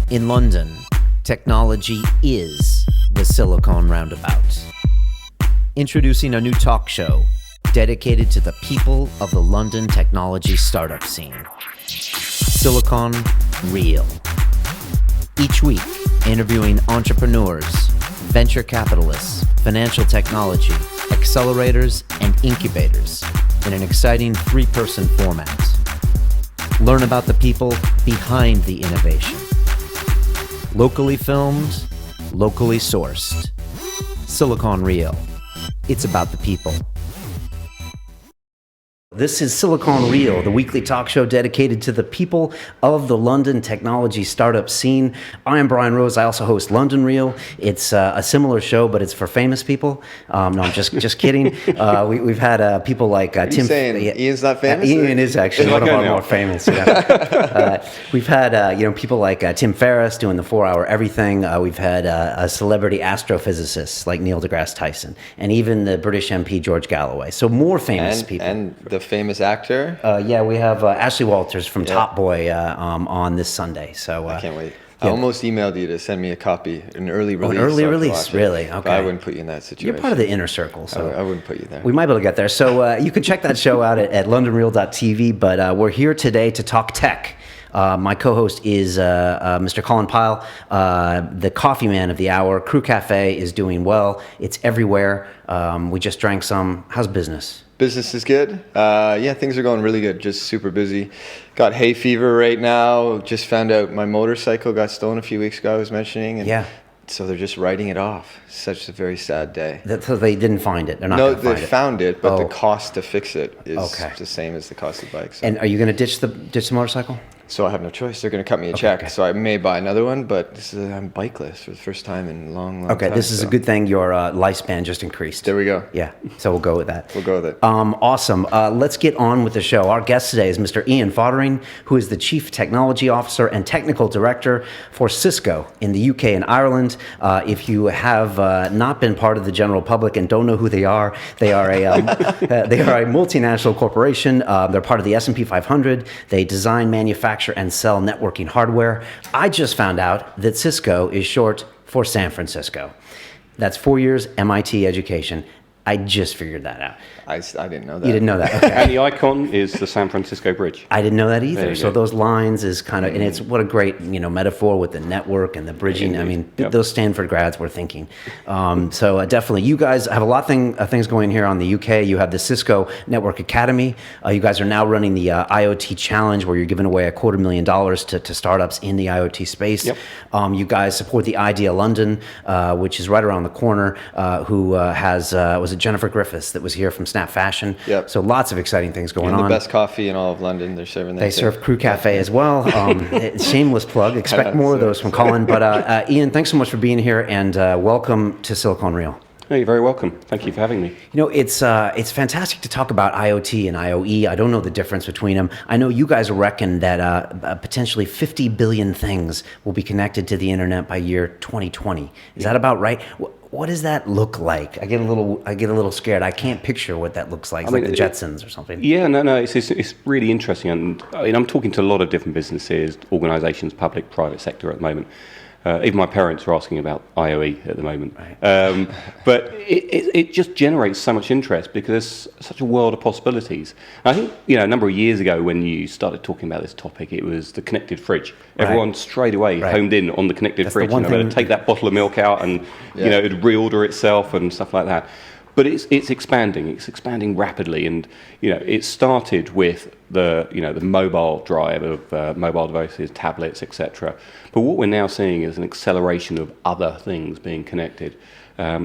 In London, technology is the Silicon Roundabout. Introducing a new talk show dedicated to the people of the London technology startup scene. Silicon Real. Each week, interviewing entrepreneurs, venture capitalists, financial technology, accelerators, and incubators in an exciting three-person format. Learn about the people behind the innovation. Locally filmed, locally sourced. Silicon Real. It's about the people. This is Silicon Real, the weekly talk show dedicated to the people of the London technology startup scene. I am Brian Rose. I also host London Real. It's a similar show, but it's for famous people. No, I'm just kidding. We've had people like Tim. Saying Ian's not famous? Ian is actually one of our more famous. Yeah. We've had people like Tim Ferriss doing the 4-hour everything. We've had a celebrity astrophysicist like Neil deGrasse Tyson, and even the British MP George Galloway. So more famous people. And the famous actor? We have Ashley Walters from Top Boy on this Sunday. So I can't wait. I almost emailed you to send me a copy, an early release. An early release, really? Okay. But I wouldn't put you in that situation. You're part of the inner circle, so I wouldn't put you there. We might be able to get there. So you can check that show out at londonreal.tv, but we're here today to talk tech. My co-host is Mr. Colin Pyle, the coffee man of the hour. Crew Cafe is doing well. It's everywhere. We just drank some. How's business? Business is good. Things are going really good. Just super busy. Got hay fever right now. Just found out my motorcycle got stolen a few weeks ago, I was mentioning. And so they're just writing it off. Such a very sad day. So they didn't find it? They're not going to find it? No, they found it, but the cost to fix it is the same as the cost of bikes. So. And are you going to ditch the motorcycle? So I have no choice. They're going to cut me a check. So I may buy another one, but I'm bikeless for the first time in a long time. This is a good thing. Your lifespan just increased. There we go. Yeah, so we'll go with that. We'll go with it. Awesome. Let's get on with the show. Our guest today is Mr. Ian Foddering, who is the Chief Technology Officer and Technical Director for Cisco in the UK and Ireland. If you have not been part of the general public and don't know who they are a multinational corporation. They're part of the S&P 500. They design, manufacture, and sell networking hardware. I just found out that Cisco is short for San Francisco. That's 4 years MIT education. I just figured that out. I didn't know that. You didn't know that, okay. And the icon is the San Francisco Bridge. I didn't know that either. So go. those lines is kind of, and it's what a great metaphor with the network and the bridging. Indeed. I mean, those Stanford grads were thinking. So definitely, you guys have a lot of things going here on the UK. You have the Cisco Network Academy. You guys are now running the IoT Challenge, where you're giving away $250,000 to startups in the IoT space. Yep. You guys support the Idea London, which is right around the corner, who has, was it Jennifer Griffiths that was here from Snap Fashion? Yep. So lots of exciting things going on. The best coffee in all of London. They're serving that. They serve Crew Cafe as well. Shameless plug. Expect more of those from Colin. But Ian, thanks so much for being here, and welcome to Silicon Real. Hey, you're very welcome. Thank you for having me. It's fantastic to talk about IoT and IoE. I don't know the difference between them. I know you guys reckon that potentially 50 billion things will be connected to the internet by year 2020. Is that about right? What does that look like? I get a little scared. I can't picture what that looks like. It's like the Jetsons or something. Yeah, no, it's really interesting. And I'm talking to a lot of different businesses, organisations, public, private sector at the moment. Even my parents are asking about IoE at the moment. Right. But it just generates so much interest because there's such a world of possibilities. And I think, a number of years ago when you started talking about this topic, it was the connected fridge. Right. Everyone straight away homed in on the connected fridge. You better take that bottle of milk out and, it'd reorder itself and stuff like that. But it's expanding. It's expanding rapidly, and it started with the mobile drive of mobile devices, tablets, etc. But what we're now seeing is an acceleration of other things being connected.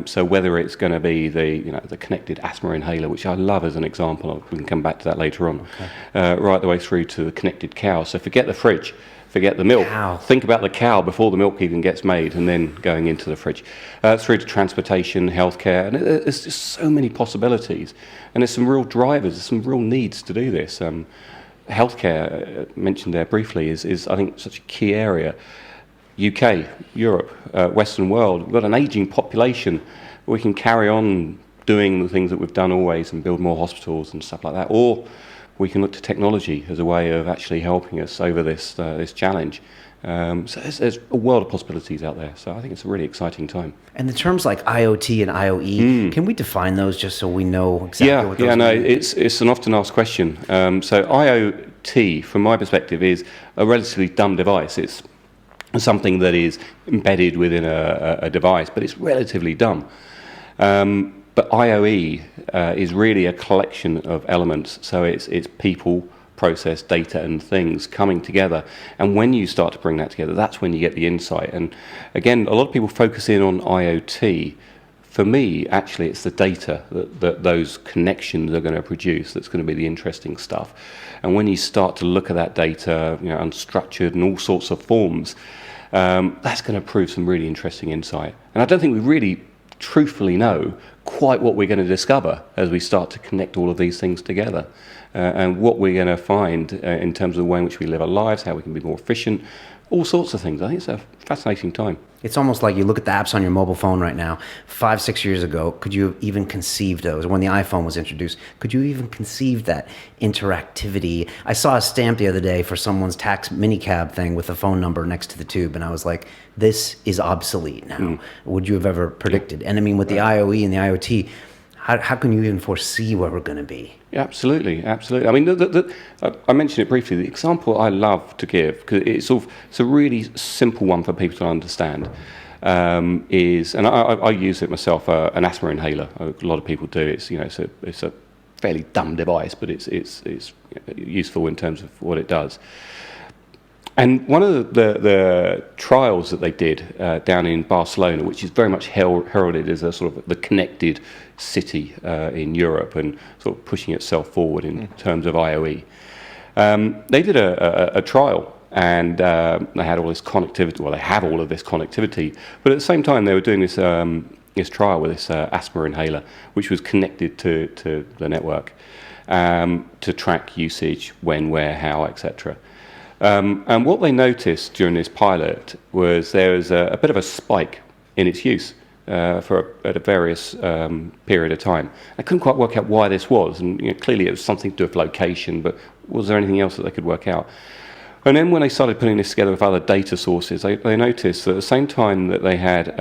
So whether it's going to be the connected asthma inhaler, which I love as an example, we can come back to that later on, right the way through to the connected cow. So forget the fridge. Forget the milk. Cow. Think about the cow before the milk even gets made and then going into the fridge. Through to transportation, healthcare, and there's just so many possibilities. And there's some real drivers, there's some real needs to do this. Healthcare, mentioned there briefly, is I think such a key area. UK, Europe, Western world, we've got an ageing population. We can carry on doing the things that we've done always and build more hospitals and stuff like that. Or we can look to technology as a way of actually helping us over this challenge. So there's a world of possibilities out there. So I think it's a really exciting time. And the terms like IoT and IoE, can we define those just so we know exactly what those mean? Yeah, no, it's an often asked question. So IoT, from my perspective, is a relatively dumb device. It's something that is embedded within a device, but it's relatively dumb. But IoE is really a collection of elements. So it's people, process, data and things coming together, and when you start to bring that together, that's when you get the insight. And again, a lot of people focus in on IoT. For me, actually, it's the data that those connections are going to produce that's going to be the interesting stuff. And when you start to look at that data, unstructured in all sorts of forms, that's going to prove some really interesting insight. And I don't think we really truthfully know quite what we're going to discover as we start to connect all of these things together. And what we're going to find in terms of the way in which we live our lives, how we can be more efficient, all sorts of things. I think it's a fascinating time. It's almost like you look at the apps on your mobile phone right now. 5-6 years ago, could you have even conceived those? When the iPhone was introduced, could you even conceive that interactivity? I saw a stamp the other day for someone's tax minicab thing with a phone number next to the tube, and I was like, this is obsolete now. Would you have ever predicted? And I mean, with the IoE and the IoT, how can you even foresee where we're going to be? Yeah, absolutely. I mean, I mentioned it briefly. The example I love to give, because it's a really simple one for people to understand, is, and I use it myself, an asthma inhaler. A lot of people do. It's a fairly dumb device, but it's useful in terms of what it does. And one of the trials that they did down in Barcelona, which is very much heralded as a sort of the connected city in Europe and sort of pushing itself forward in terms of IoE, they did a trial, and they had all this connectivity. Well, they have all of this connectivity, but at the same time they were doing this trial with this asthma inhaler, which was connected to the network to track usage, when, where, how, etc. And what they noticed during this pilot was there was a bit of a spike in its use at a various period of time. I couldn't quite work out why this was, and clearly it was something to do with location, but was there anything else that they could work out? And then when they started putting this together with other data sources, they noticed that at the same time that they had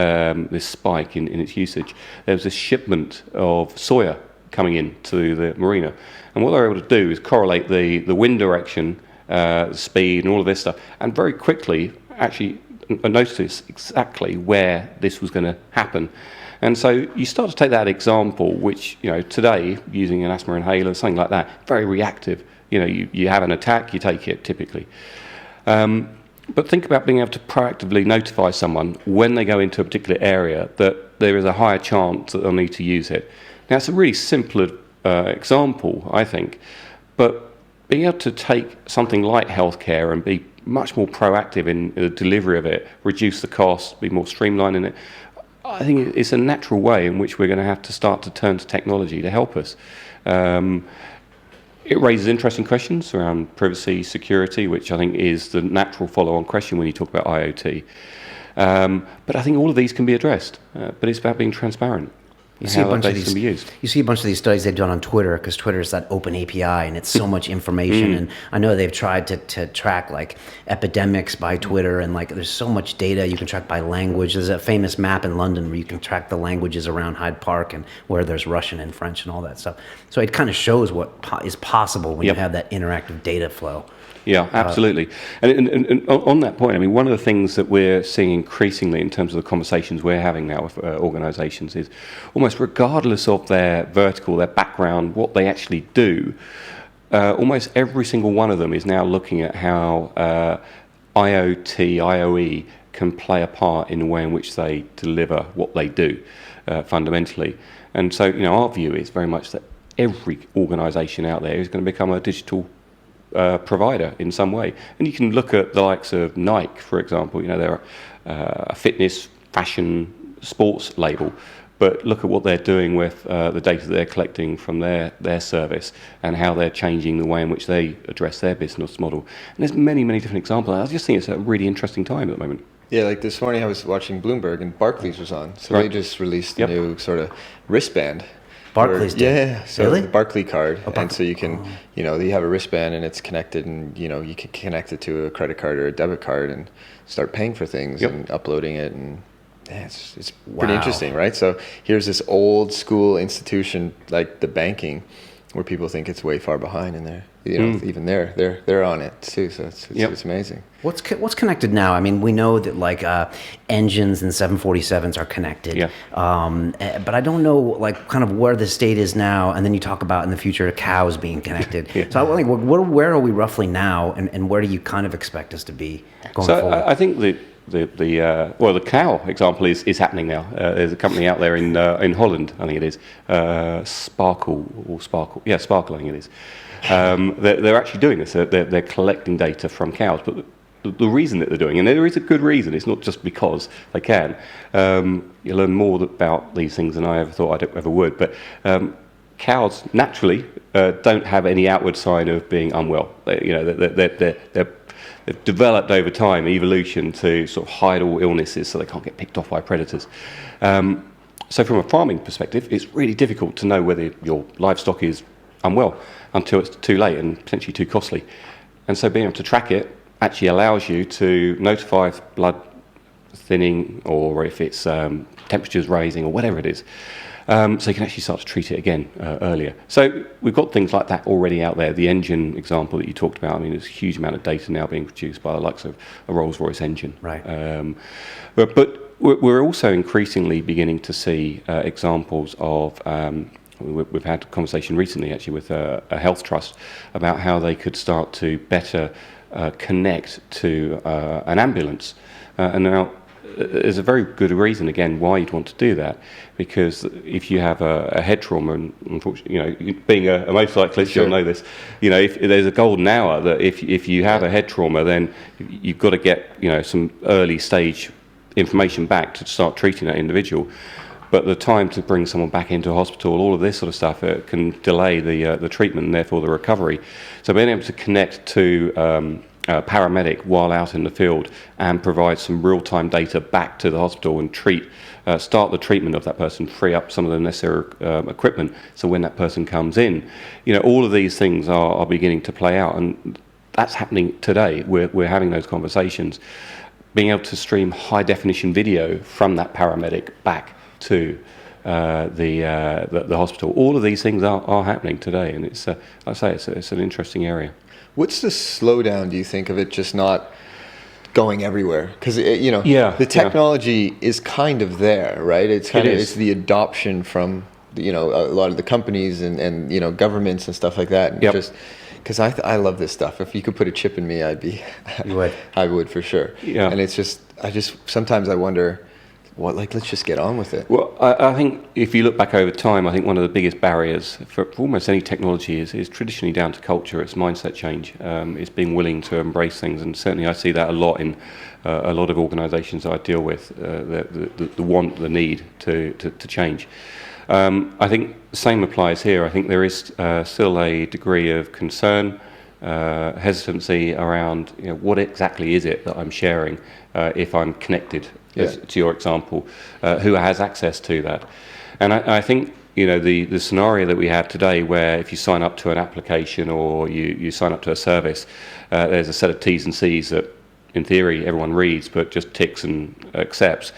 this spike in its usage, there was this shipment of soya coming in to the marina. And what they were able to do is correlate the wind direction, speed and all of this stuff, and very quickly actually notice exactly where this was going to happen. And so you start to take that example, which today, using an asthma inhaler, something like that, very reactive. You have an attack, you take it typically. But think about being able to proactively notify someone when they go into a particular area that there is a higher chance that they'll need to use it. Now, it's a really simple example, I think, but being able to take something like healthcare and be much more proactive in the delivery of it, reduce the cost, be more streamlined in it, I think it's a natural way in which we're going to have to start to turn to technology to help us. It raises interesting questions around privacy, security, which I think is the natural follow-on question when you talk about IoT. But I think all of these can be addressed, but it's about being transparent. You see a bunch of these studies they've done on Twitter, because Twitter is that open API and it's so much information. And I know they've tried to track like epidemics by Twitter, and like there's so much data you can track by language. There's a famous map in London where you can track the languages around Hyde Park and where there's Russian and French and all that stuff. So it kind of shows what is possible when you have that interactive data flow. Yeah, absolutely. And on that point, I mean, one of the things that we're seeing increasingly in terms of the conversations we're having now with organisations is almost regardless of their vertical, their background, what they actually do, almost every single one of them is now looking at how IoT, IoE can play a part in the way in which they deliver what they do fundamentally. And so, our view is very much that every organisation out there is going to become a digital provider in some way. And you can look at the likes of Nike, for example. They're a fitness, fashion, sports label, but look at what they're doing with the data that they're collecting from their service and how they're changing the way in which they address their business model. And there's many, many different examples. I just think it's a really interesting time at the moment. Yeah, like this morning I was watching Bloomberg and Barclays was on. So they just released a new sort of wristband. Barclays did. Yeah, so really? the Barclay card, and so you can, you have a wristband and it's connected, and you can connect it to a credit card or a debit card and start paying for things and uploading it, and it's pretty interesting, right? So here's this old school institution like the banking, where people think it's way far behind, and even they're on it too. So it's amazing. What's connected now? I mean, we know that like engines and 747s are connected, but I don't know like kind of where the state is now. And then you talk about in the future cows being connected. So I think where are we roughly now, and where do you kind of expect us to be going forward? I think the cow example is happening now. There's a company out there in Holland, I think it is, Sparkle. Sparkle, I think it is. They're actually doing this. They're collecting data from cows, but the reason that they're doing, and there is a good reason, it's not just because they can. You learn more about these things than I ever thought I ever would, but cows naturally don't have any outward sign of being unwell. They've developed over time, evolution, to sort of hide all illnesses so they can't get picked off by predators. So from a farming perspective, it's really difficult to know whether your livestock is unwell until it's too late and potentially too costly. And so being able to track it actually allows you to notify if blood thinning, or if it's temperatures rising, or whatever it is. So you can actually start to treat it again earlier. So we've got things like that already out there. The engine example that you talked about, I mean, there's a huge amount of data now being produced by the likes of a Rolls Royce engine. Right. But we're also increasingly beginning to see examples of, we've had a conversation recently actually with a health trust about how they could start to better connect to an ambulance. And now, there's a very good reason, again, why you'd want to do that, because if you have a head trauma, and unfortunately, being a motorcyclist, you'll know this. If there's a golden hour that if you have a head trauma, then you've got to get some early stage information back to start treating that individual. But the time to bring someone back into a hospital, all of this sort of stuff, it can delay the treatment and therefore the recovery. So being able to connect to paramedic while out in the field and provide some real-time data back to the hospital and start the treatment of that person, free up some of the necessary equipment, so when that person comes in, all of these things are beginning to play out, and that's happening today. We're having those conversations, being able to stream high-definition video from that paramedic back to the hospital. All of these things are happening today, and it's it's an interesting area. What's the slowdown, do you think, of it just not going everywhere? Because the technology is kind of there, right? It's the adoption from a lot of the companies and governments and stuff like that. And just because I love this stuff. If you could put a chip in me, You would. I would for sure. Yeah. And it's just sometimes I wonder, let's just get on with it. Well, I think if you look back over time, I think one of the biggest barriers for almost any technology is traditionally down to culture. It's mindset change. It's being willing to embrace things, and certainly I see that a lot in a lot of organisations I deal with. The need to change. I think the same applies here. I think there is still a degree of concern, hesitancy around what exactly is it that I'm sharing if I'm connected. To your example, who has access to that? And I think the scenario that we have today, where if you sign up to an application or you sign up to a service, there's a set of T's and C's that, in theory, everyone reads but just ticks and accepts.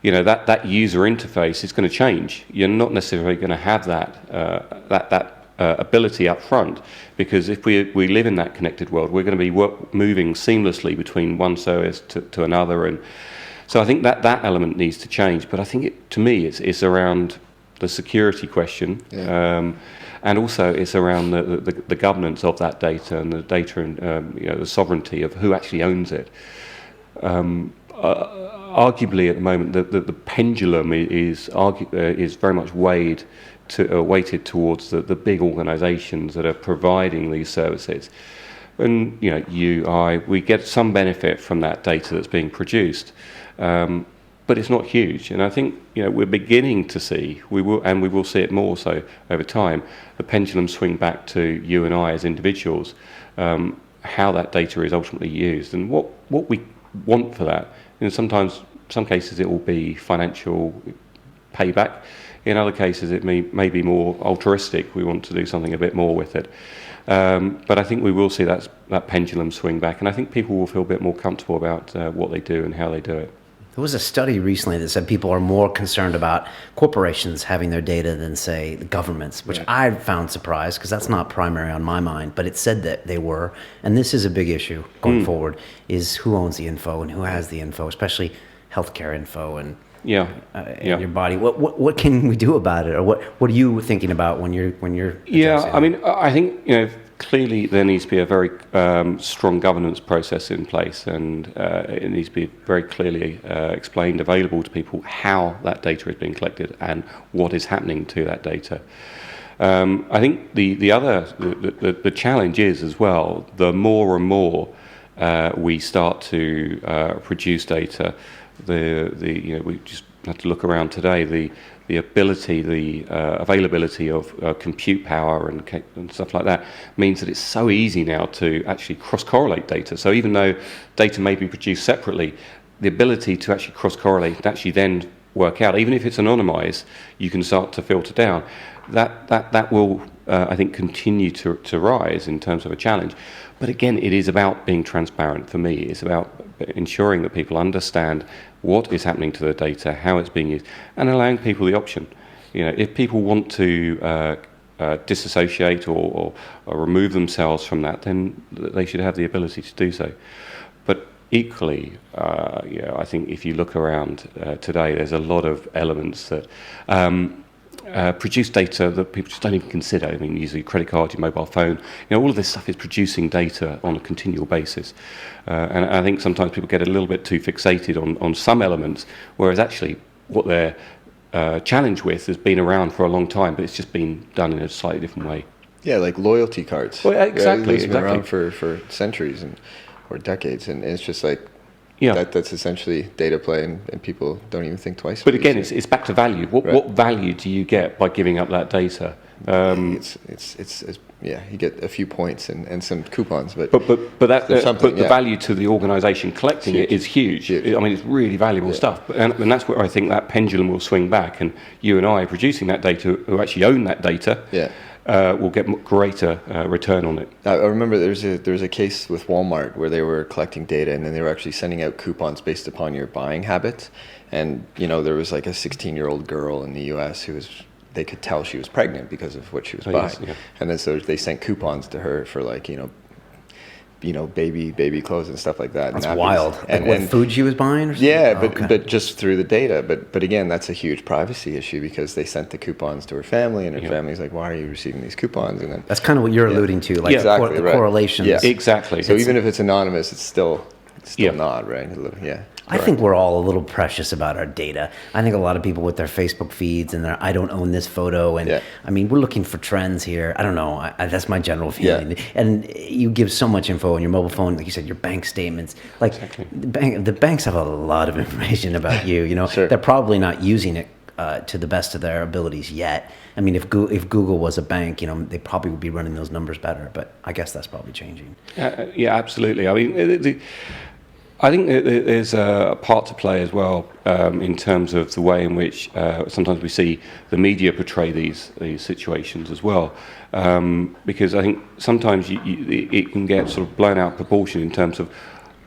That user interface is going to change. You're not necessarily going to have that ability up front, because if we live in that connected world, we're going to be moving seamlessly between one service to another, and so I think that element needs to change. But I think to me it's around the security question, and also it's around the governance of that data and the data and the sovereignty of who actually owns it. Arguably at the moment the pendulum is very much weighted towards the big organisations that are providing these services. And we get some benefit from that data that's being produced, but it's not huge. And I think we're beginning to see, we will see it more so over time, the pendulum swing back to you and I as individuals, how that data is ultimately used and what we want for that. Sometimes, some cases, it will be financial payback. In other cases, it may be more altruistic. We want to do something a bit more with it. But I think we will see that pendulum swing back, and I think people will feel a bit more comfortable about what they do and how they do it. There was a study recently that said people are more concerned about corporations having their data than, say, the governments, which I found surprised because that's not primary on my mind, but it said that they were. And this is a big issue going forward, is who owns the info and who has the info, especially healthcare info and in your body. What can we do about it, or what are you thinking about when you're I mean, I think clearly there needs to be a very strong governance process in place, and it needs to be very clearly explained, available to people, how that data is being collected and what is happening to that data. I think the challenge is as well, the more and more we start to produce data, we just have to look around today, the ability, the availability of compute power and stuff like that means that it's so easy now to actually cross-correlate data. So even though data may be produced separately, the ability to actually cross-correlate and actually then work out, even if it's anonymized, you can start to filter down. That will, I think, continue to rise in terms of a challenge. But again, it is about being transparent for me. It's about ensuring that people understand what is happening to the data, how it's being used, and allowing people the option. If people want to disassociate or remove themselves from that, then they should have the ability to do so. But equally, I think if you look around today, there's a lot of elements that produce data that people just don't even consider. I mean, usually your credit card, your mobile phone, all of this stuff is producing data on a continual basis. And I think sometimes people get a little bit too fixated on some elements, whereas actually what they're challenged with has been around for a long time, but it's just been done in a slightly different way. Yeah, like loyalty cards. Well, exactly. It's been around for centuries or decades, and it's just like, that's essentially data play, and people don't even think twice. But again, it's back to value. What value do you get by giving up that data? You get a few points and some coupons, but the value to the organisation collecting it is huge. I mean, it's really valuable stuff, and that's where I think that pendulum will swing back. And you and I producing that data, who actually own that data, will get greater return on it. I remember there was a case with Walmart where they were collecting data, and then they were actually sending out coupons based upon your buying habits. And there was like a 16-year-old girl in the U.S. they could tell she was pregnant because of what she was buying. And then so they sent coupons to her for like baby clothes and stuff like that. That's wild. And what food she was buying or something? Yeah, but just through the data. But again, that's a huge privacy issue because they sent the coupons to her family, and her family's like, why are you receiving these coupons? And then that's kind of what you're alluding to, like exactly, the correlations. Yeah, exactly. So even if it's anonymous, it's still not, right? Yeah. I think we're all a little precious about our data. I think a lot of people with their Facebook feeds and their I don't own this photo. And I mean, we're looking for trends here. I don't know. That's my general feeling. Yeah. And you give so much info on your mobile phone, like you said, your bank statements. Like the banks have a lot of information about you. Sure. They're probably not using it to the best of their abilities yet. I mean, if Google was a bank, they probably would be running those numbers better. But I guess that's probably changing. Yeah, absolutely. I mean, I think there's a part to play as well in terms of the way in which sometimes we see the media portray these situations as well, because I think sometimes it can get sort of blown out of proportion in terms of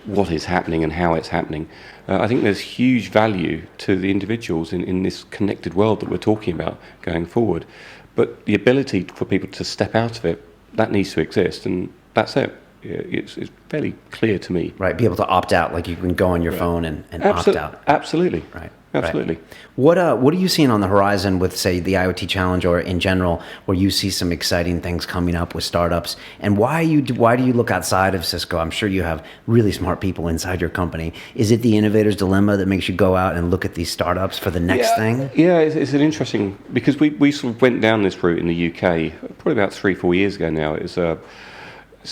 what is happening and how it's happening. I think there's huge value to the individuals in this connected world that we're talking about going forward, but the ability for people to step out of it, that needs to exist, and that's it. It's fairly clear to me. Right, be able to opt out, like you can go on your phone and opt out. Absolutely. Right. Absolutely. Right. What are you seeing on the horizon with, say, the IoT Challenge or in general, where you see some exciting things coming up with startups? And why do you look outside of Cisco? I'm sure you have really smart people inside your company. Is it the innovator's dilemma that makes you go out and look at these startups for the next thing? Yeah, it's an interesting, because we sort of went down this route in the UK probably about 3-4 years ago now.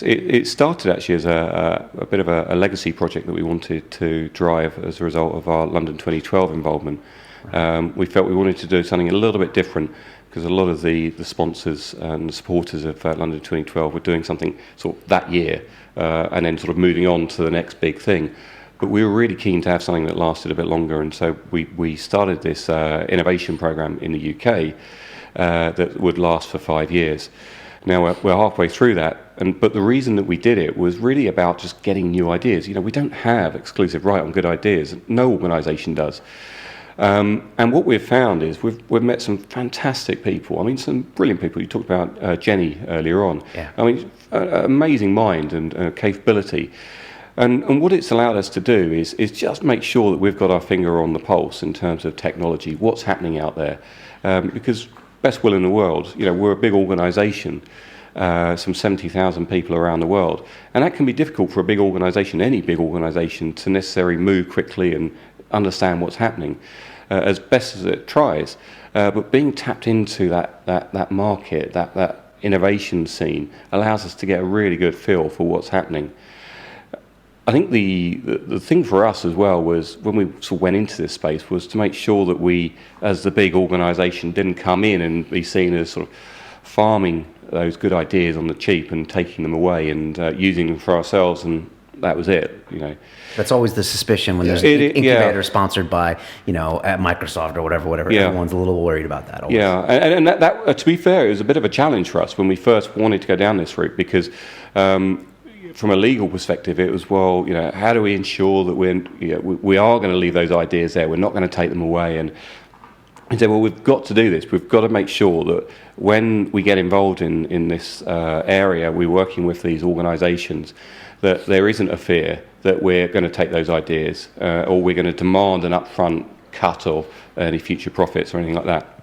It started actually as a bit of a legacy project that we wanted to drive as a result of our London 2012 involvement. Right. We felt we wanted to do something a little bit different because a lot of the sponsors and the supporters of London 2012 were doing something sort of that year and then sort of moving on to the next big thing. but we were really keen to have something that lasted a bit longer, and so we started this innovation program in the UK that would last for 5 years. Now we're halfway through that, but the reason that we did it was really about just getting new ideas. We don't have exclusive right on good ideas. No organisation does. And what we've found is we've met some fantastic people. I mean, some brilliant people. You talked about Jenny earlier on. Yeah. I mean, amazing mind and capability. And what it's allowed us to do is just make sure that we've got our finger on the pulse in terms of technology, what's happening out there. Because best will in the world, we're a big organisation, some 70,000 people around the world. And that can be difficult for a big organisation, any big organisation, to necessarily move quickly and understand what's happening as best as it tries. But being tapped into that market, that innovation scene, allows us to get a really good feel for what's happening. I think the thing for us as well was, when we sort of went into this space, was to make sure that we, as the big organisation, didn't come in and be seen as sort of farming those good ideas on the cheap and taking them away and using them for ourselves, and that was it. That's always the suspicion when there's an incubator sponsored by, at Microsoft or whatever. Yeah. Everyone's a little worried about that. Always. Yeah, and that to be fair, it was a bit of a challenge for us when we first wanted to go down this route, because from a legal perspective, it was, how do we ensure that we are going to leave those ideas there? We're not going to take them away. And said, we've got to do this. We've got to make sure that when we get involved in this area, we're working with these organisations, that there isn't a fear that we're going to take those ideas or we're going to demand an upfront cut or any future profits or anything like that.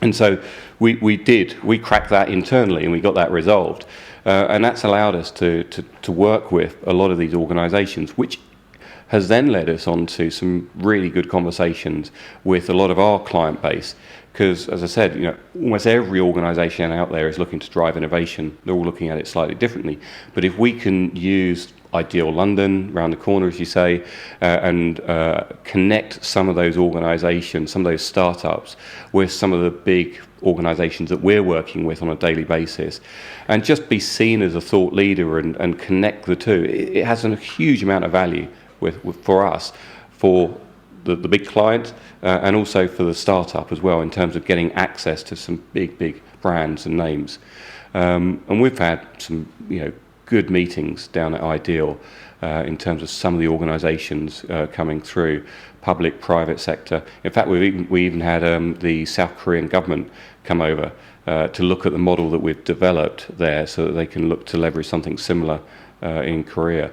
And so we cracked that internally and we got that resolved. And that's allowed us to work with a lot of these organisations, which has then led us on to some really good conversations with a lot of our client base. Because, as I said, almost every organisation out there is looking to drive innovation. They're all looking at it slightly differently. But if we can use Ideal London, around the corner, as you say, and connect some of those organisations, some of those startups, with some of the big organisations that we're working with on a daily basis, and just be seen as a thought leader and connect the two, it has a huge amount of value for us, for the big client, and also for the startup as well, in terms of getting access to some big brands and names. And we've had some good meetings down at Ideal in terms of some of the organisations coming through, public, private sector. In fact, we even had the South Korean government come over to look at the model that we've developed there, so that they can look to leverage something similar in Korea,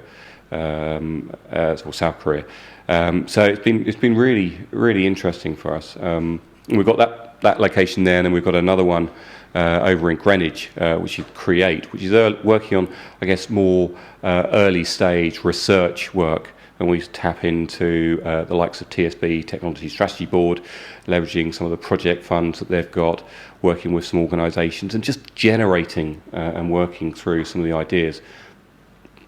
or South Korea. So it's been really interesting for us. We've got that location there, and then we've got another one over in Greenwich, which is Create, which is working on, I guess, more early stage research work. And we tap into the likes of TSB, Technology Strategy Board, leveraging some of the project funds that they've got, working with some organisations, and just generating and working through some of the ideas,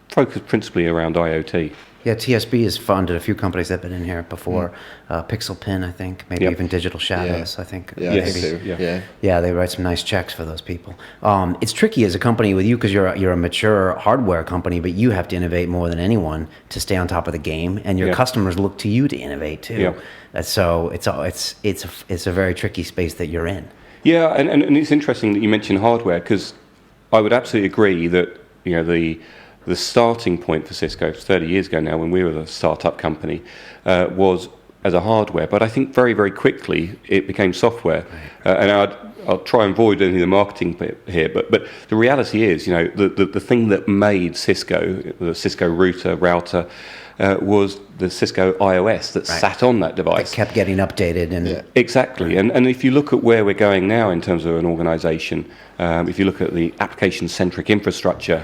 focused principally around IoT. Yeah, TSB has funded a few companies that have been in here before. Pixel Pin, I think, maybe even Digital Shadows, I think. Yeah, they write some nice checks for those people. It's tricky as a company with you, because you're a mature hardware company, but you have to innovate more than anyone to stay on top of the game, and your customers look to you to innovate too. So it's a very tricky space that you're in. Yeah, and it's interesting that you mentioned hardware, because I would absolutely agree that the starting point for Cisco 30 years ago now, when we were a startup company, was as a hardware. But I think very, very quickly it became software. And I'll try and avoid any of the marketing bit here. But the reality is, the thing that made Cisco, the Cisco router, was the Cisco iOS that sat on that device. It kept getting updated. Exactly. And if you look at where we're going now in terms of an organisation, if you look at the application-centric infrastructure,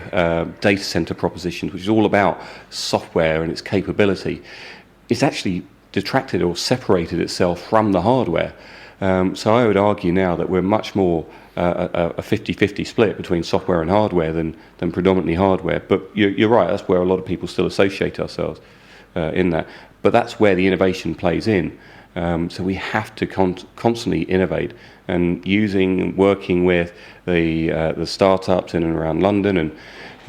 data centre propositions, which is all about software and its capability, it's actually detracted or separated itself from the hardware. So I would argue now that we're much more a 50-50 split between software and hardware than predominantly hardware. But you're right, that's where a lot of people still associate ourselves in that. But that's where the innovation plays in. So we have to constantly innovate, and working with the startups in and around London, and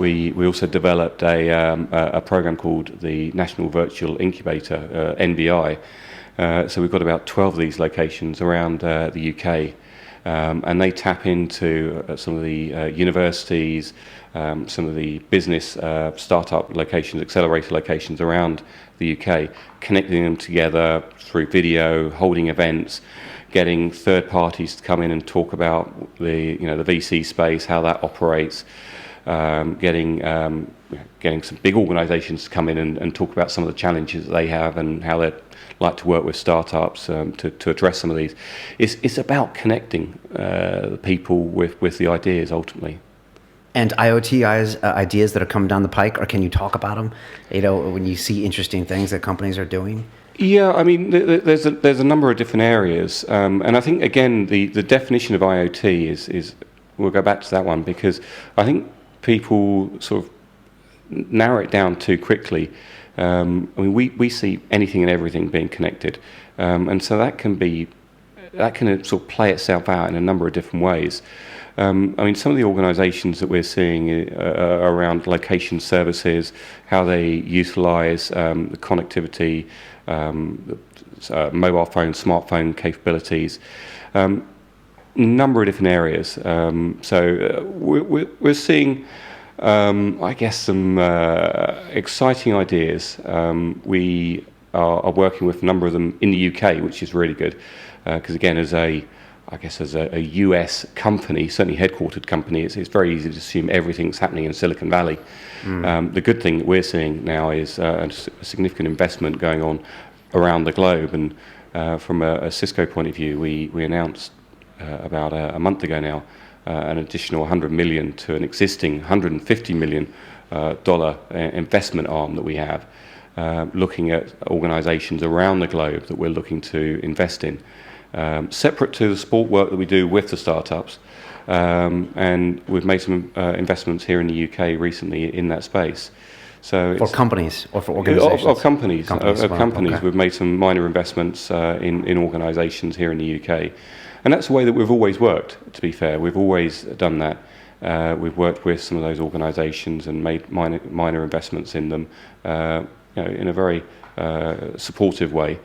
we also developed a program called the National Virtual Incubator, NVI. So we've got about 12 of these locations around the UK, and they tap into some of the universities, some of the business startup locations, accelerator locations around the UK, connecting them together through video, holding events, getting third parties to come in and talk about the VC space, how that operates, getting some big organisations to come in and talk about some of the challenges that they have and how they'd like to work with startups to address some of these. It's about connecting people with the ideas ultimately. And IoT ideas that are coming down the pike, or can you talk about them? When you see interesting things that companies are doing. Yeah, I mean, there's a number of different areas, and I think again the definition of IoT is we'll go back to that one, because I think people sort of narrow it down too quickly. I mean, we see anything and everything being connected, and so that can sort of play itself out in a number of different ways. I mean, some of the organisations that we're seeing around location services, how they utilise the connectivity, mobile phone, smartphone capabilities, number of different areas. So we're seeing, I guess, some exciting ideas. We are working with a number of them in the UK, which is really good, because again, as a US company, certainly headquartered company, it's very easy to assume everything's happening in Silicon Valley. The good thing that we're seeing now is a significant investment going on around the globe. And from a Cisco point of view, we announced about a month ago now an additional 100 million to an existing $150 million investment arm that we have, looking at organisations around the globe that we're looking to invest in. Separate to the support work that we do with the startups, and we've made some investments here in the UK recently in that space. So for companies or for organisations? Of companies. Okay. We've made some minor investments in organisations here in the UK. And that's the way that we've always worked, to be fair. We've always done that. We've worked with some of those organisations and made minor investments in them in a very supportive way.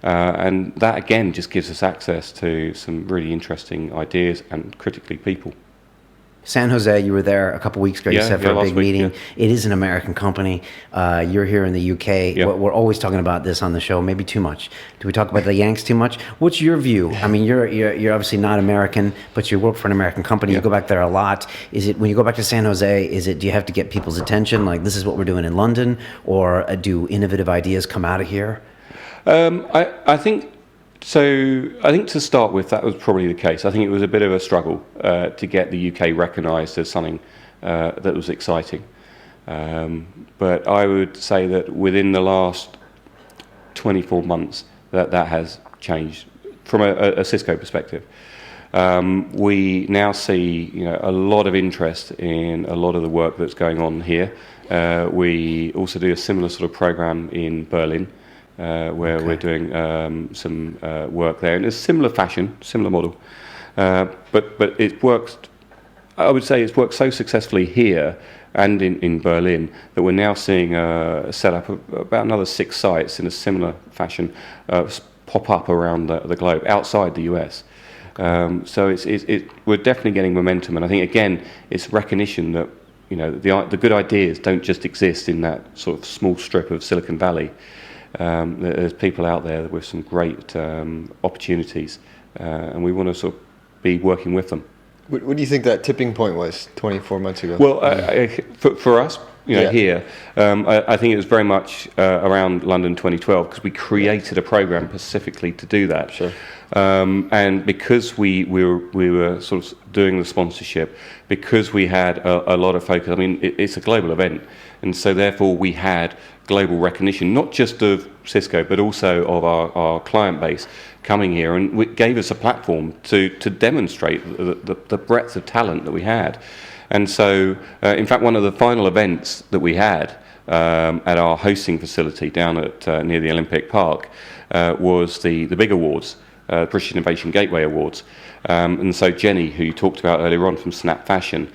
And that, again, just gives us access to some really interesting ideas and, critically, people. San Jose, you were there a couple of weeks ago, you said, for a big meeting. Yeah. It is an American company. You're here in the UK. Yeah. We're always talking about this on the show, maybe too much. Do we talk about the Yanks too much? What's your view? I mean, you're obviously not American, but you work for an American company. Yeah. You go back there a lot. Is it, when you go back to San Jose, do you have to get people's attention, like this is what we're doing in London, or do innovative ideas come out of here? I think to start with, that was probably the case. I think it was a bit of a struggle to get the UK recognised as something that was exciting. But I would say that within the last 24 months, that has changed from a Cisco perspective. We now see a lot of interest in a lot of the work that's going on here. We also do a similar sort of program in Berlin. Where we're doing some work there in a similar fashion, similar model, but it works. I would say it's worked so successfully here and in Berlin that we're now seeing a set up of about another 6 sites in a similar fashion pop up around the globe outside the US. So we're definitely getting momentum, and I think again it's recognition that the good ideas don't just exist in that sort of small strip of Silicon Valley. There's people out there with some great opportunities, and we want to sort of be working with them. What do you think that tipping point was 24 months ago? Well, for us, here, I think it was very much around London 2012, because we created a program specifically to do that. Sure. And because we were sort of doing the sponsorship, because we had a lot of focus. I mean, it's a global event, and so therefore we had global recognition, not just of Cisco, but also of our client base coming here, and it gave us a platform to demonstrate the breadth of talent that we had. And so, in fact, one of the final events that we had at our hosting facility down at near the Olympic Park was the big awards. British Innovation Gateway Awards. And so Jenny, who you talked about earlier on from Snap Fashion,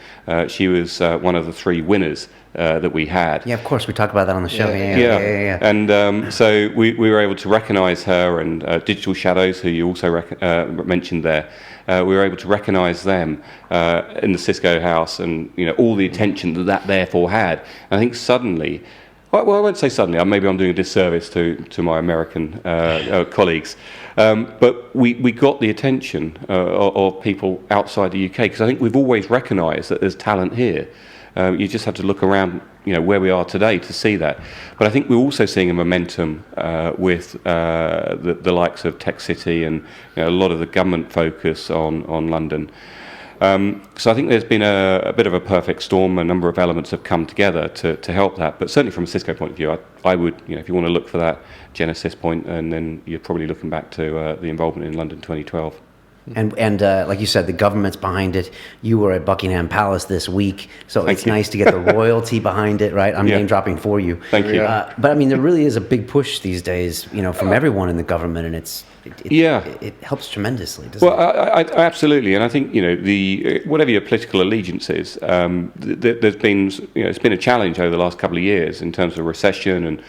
she was one of the 3 winners that we had. Yeah, of course, we talk about that on the show. Yeah. And so we were able to recognise her, and Digital Shadows, who you also mentioned there. We were able to recognise them in the Cisco house, and all the attention that therefore had. And I think suddenly, well, I won't say suddenly. Maybe I'm doing a disservice to my American colleagues, but we got the attention of people outside the UK, because I think we've always recognised that there's talent here. You just have to look around, where we are today to see that. But I think we're also seeing a momentum with the likes of Tech City and a lot of the government focus on London. So I think there's been a bit of a perfect storm. A number of elements have come together to help that. But certainly from a Cisco point of view, I would, if you want to look for that genesis point, and then you're probably looking back to the involvement in London 2012. And like you said, the government's behind it. You were at Buckingham Palace this week, so it's nice to get the royalty behind it, right? I'm name dropping for you. Thank you. But I mean, there really is a big push these days, from everyone in the government, and it helps tremendously, doesn't it? I absolutely, and I think whatever your political allegiance is, there's been it's been a challenge over the last couple of years in terms of recession and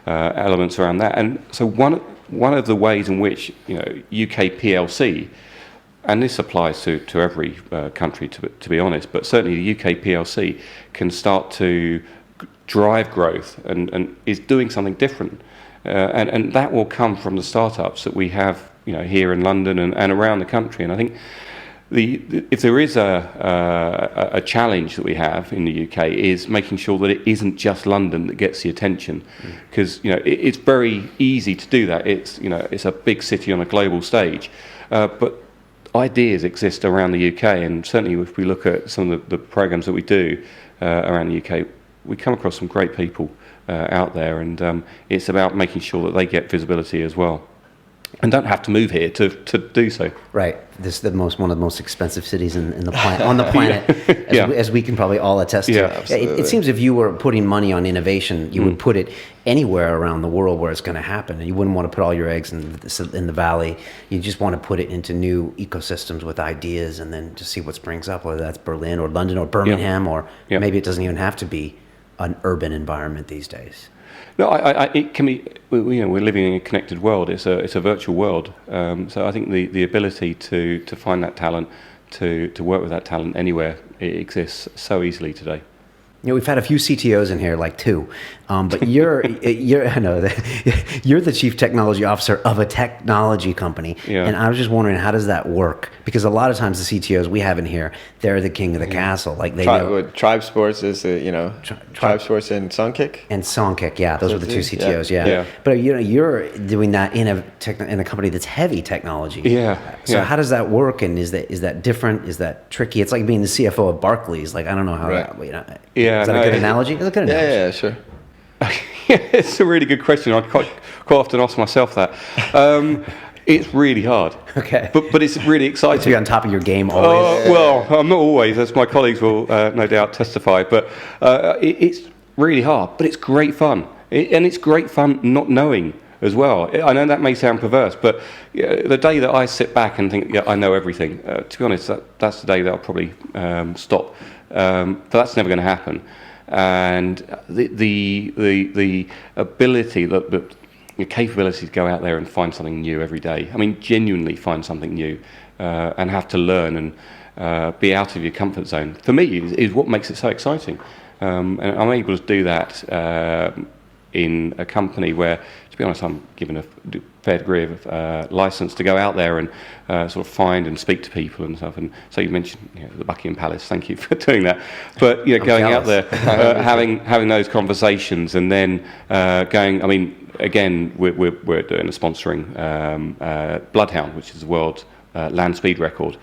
elements around that. And so one of the ways in which UK PLC, and this applies to every country, to be honest, but certainly the UK PLC can start to drive growth and is doing something different. And that will come from the startups that we have here in London and around the country. And I think if there is a challenge that we have in the UK, is making sure that it isn't just London that gets the attention, because it's very easy to do that. It's a big city on a global stage, but ideas exist around the UK, and certainly if we look at some of the programs that we do around the UK, we come across some great people out there, and it's about making sure that they get visibility as well, and don't have to move here to do so. Right. This is one of the most expensive cities on the planet, as we can probably all attest to. It seems if you were putting money on innovation, you would put it anywhere around the world where it's going to happen, and you wouldn't want to put all your eggs in the valley. You just want to put it into new ecosystems with ideas, and then just see what springs up, whether that's Berlin or London or Birmingham, or maybe it doesn't even have to be an urban environment these days. No, it can be. We're living in a connected world. It's a virtual world. So I think the ability to find that talent, to work with that talent anywhere, it exists so easily today. We've had a few CTOs in here, like 2, but you're I know that you're the chief technology officer of a technology company, and I was just wondering, how does that work? Because a lot of times the CTOs we have in here, they're the king of the castle. Like Tribe Sports is Tribe Sports and Songkick. And Songkick, those were the 2 CTOs. Yeah. But you're doing that in a company that's heavy technology. So how does that work? And is that different? Is that tricky? It's like being the CFO of Barclays. Like, I don't know how that. Is that a good analogy? It's a good analogy. Yeah, sure. It's a really good question. I quite often ask myself that. It's really hard. Okay. But it's really exciting. To be on top of your game always. Well, I'm not always, as my colleagues will no doubt testify. But it's really hard. But it's great fun. And it's great fun not knowing as well. I know that may sound perverse, but the day that I sit back and think, I know everything, to be honest, that's the day that I'll probably stop. But that's never going to happen. And the ability, your capability to go out there and find something new every day. I mean, genuinely find something new and have to learn and be out of your comfort zone. For me, is what makes it so exciting. And I'm able to do that in a company where, to be honest, I'm given a fair degree of license to go out there and sort of find and speak to people and stuff. And so you mentioned the Buckingham Palace. Thank you for doing that. But going out there, having those conversations, and then going. I mean, again, we're doing a sponsoring Bloodhound, which is the world's land speed record,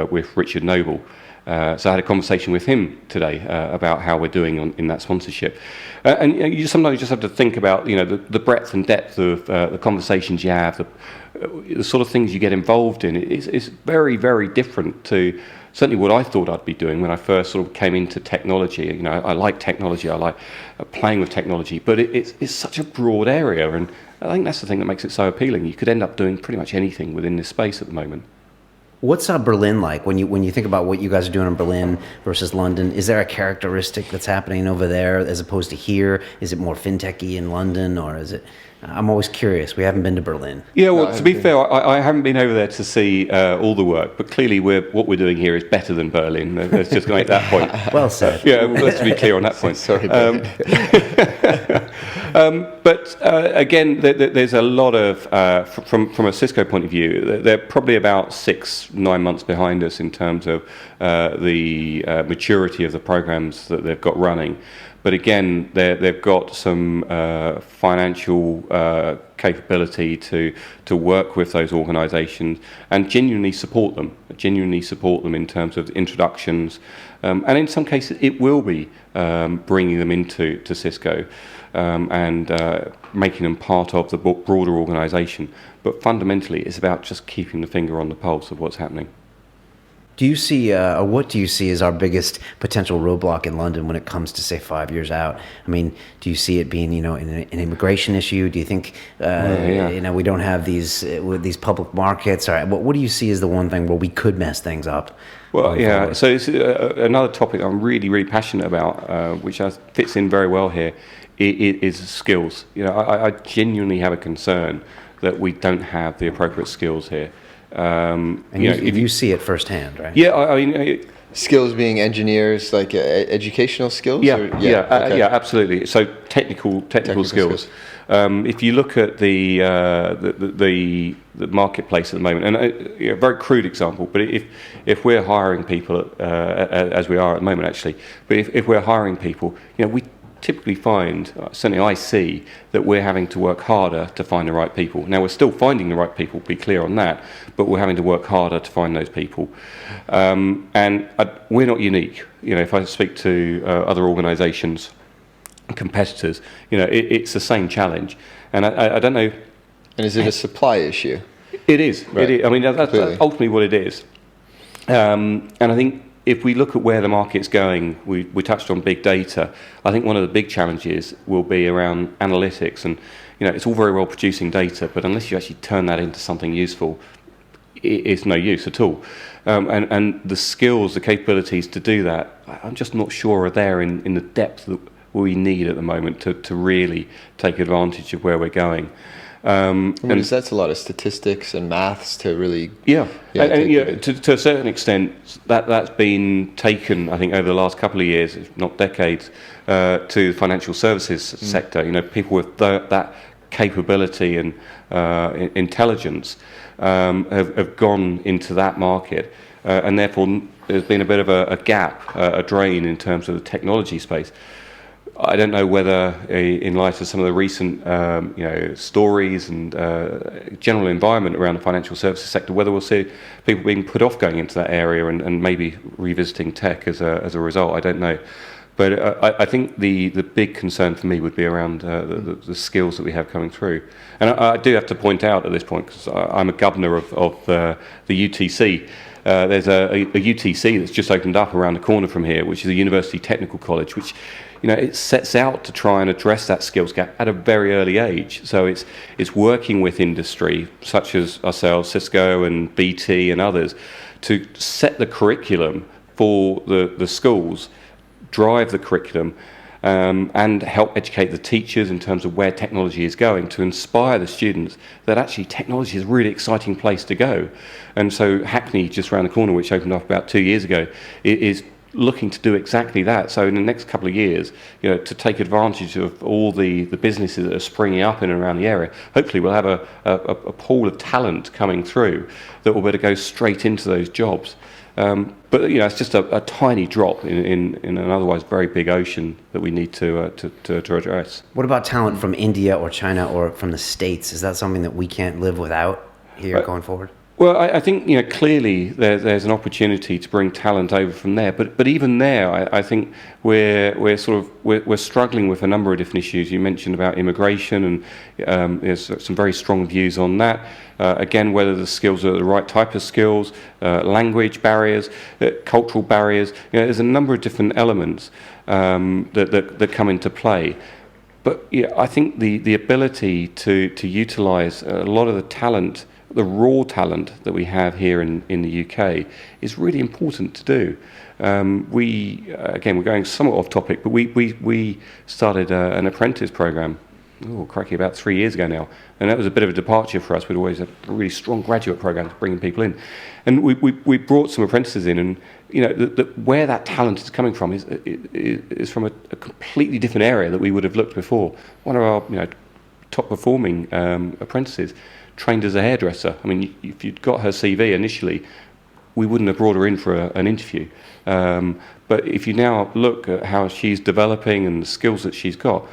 with Richard Noble. So I had a conversation with him today about how we're doing in that sponsorship, and you sometimes just have to think about the breadth and depth of the conversations you have, the sort of things you get involved in. It's very, very different to certainly what I thought I'd be doing when I first sort of came into technology. I like technology, I like playing with technology, but it's such a broad area, and I think that's the thing that makes it so appealing. You could end up doing pretty much anything within this space at the moment. What's Berlin like when you think about what you guys are doing in Berlin versus London? Is there a characteristic that's happening over there as opposed to here? Is it more fintechy in London, or is it? I'm always curious. We haven't been to Berlin. Yeah, well, to be fair, I haven't been over there to see all the work, but clearly what we're doing here is better than Berlin. Let's just make that point. Well said. Yeah, let's be clear on that point. Sorry, but again, there's a lot of, from a Cisco point of view, they're probably about 6-9 months behind us in terms of the maturity of the programs that they've got running. But again, they've got some financial capability to work with those organisations and genuinely support them in terms of introductions. And in some cases, it will be bringing them into Cisco and making them part of the broader organisation. But fundamentally, it's about just keeping the finger on the pulse of what's happening. Do you see, or what do you see as our biggest potential roadblock in London when it comes to, say, 5 years out? I mean, do you see it being, an immigration issue? Do you think, we don't have these public markets? Or what do you see as the one thing where we could mess things up? Well, yeah. Forward? So it's another topic I'm really, really passionate about, which fits in very well here, is skills. I genuinely have a concern that we don't have the appropriate skills here. And if you see it firsthand, right? Yeah, I mean, skills being engineers, like educational skills. Yeah, absolutely. So technical skills. If you look at the marketplace at the moment, and a very crude example, but if we're hiring people, as we are at the moment, actually, but if we're hiring people, we typically find, certainly I see, that we're having to work harder to find the right people. Now, we're still finding the right people, be clear on that, but we're having to work harder to find those people. And we're not unique. If I speak to other organisations, competitors, it's the same challenge. And I don't know... And is it a supply issue? It is. Right. It is. I mean, that's ultimately what it is. And I think if we look at where the market's going, we touched on big data. I think one of the big challenges will be around analytics. And, it's all very well producing data, but unless you actually turn that into something useful, it's no use at all. And the skills, the capabilities to do that, I'm just not sure are there in the depth that we need at the moment to really take advantage of where we're going. That's a lot of statistics and maths to really... To a certain extent, that's been taken, I think, over the last couple of years, if not decades, to the financial services sector. People with that capability and intelligence have gone into that market, and therefore there's been a bit of a gap, a drain in terms of the technology space. I don't know whether, in light of some of the recent, stories and general environment around the financial services sector, whether we'll see people being put off going into that area and maybe revisiting tech as a result. I don't know, but I think the big concern for me would be around the skills that we have coming through. And I do have to point out at this point, because I'm a governor of the UTC. There's a UTC that's just opened up around the corner from here, which is a university technical college, which it sets out to try and address that skills gap at a very early age. So it's working with industry, such as ourselves, Cisco and BT and others, to set the curriculum for the schools, drive the curriculum, and help educate the teachers in terms of where technology is going, to inspire the students that actually technology is a really exciting place to go. And so Hackney, just around the corner, which opened up about 2 years ago, is looking to do exactly that. So in the next couple of years, to take advantage of all the businesses that are springing up in and around the area, hopefully we'll have a pool of talent coming through that will be able to go straight into those jobs. But it's just a tiny drop in an otherwise very big ocean that we need to address. What about talent from India or China or from the States? Is that something that we can't live without here going forward? Well, I think clearly there's an opportunity to bring talent over from there, but even there, I think we're struggling with a number of different issues. You mentioned about immigration, and there's some very strong views on that. Again, whether the skills are the right type of skills, language barriers, cultural barriers. There's a number of different elements that come into play. But yeah, I think the ability to utilise a lot of the talent, the raw talent that we have here in the UK, is really important to do. Again, we're going somewhat off topic, but we started an apprentice programme, about 3 years ago now, and that was a bit of a departure for us. We'd always had a really strong graduate programme bringing people in, and we brought some apprentices in, and where that talent is coming from is from a completely different area that we would have looked before. One of our top performing apprentices trained as a hairdresser. I mean, if you'd got her CV initially, we wouldn't have brought her in for an interview. But if you now look at how she's developing and the skills that she's got,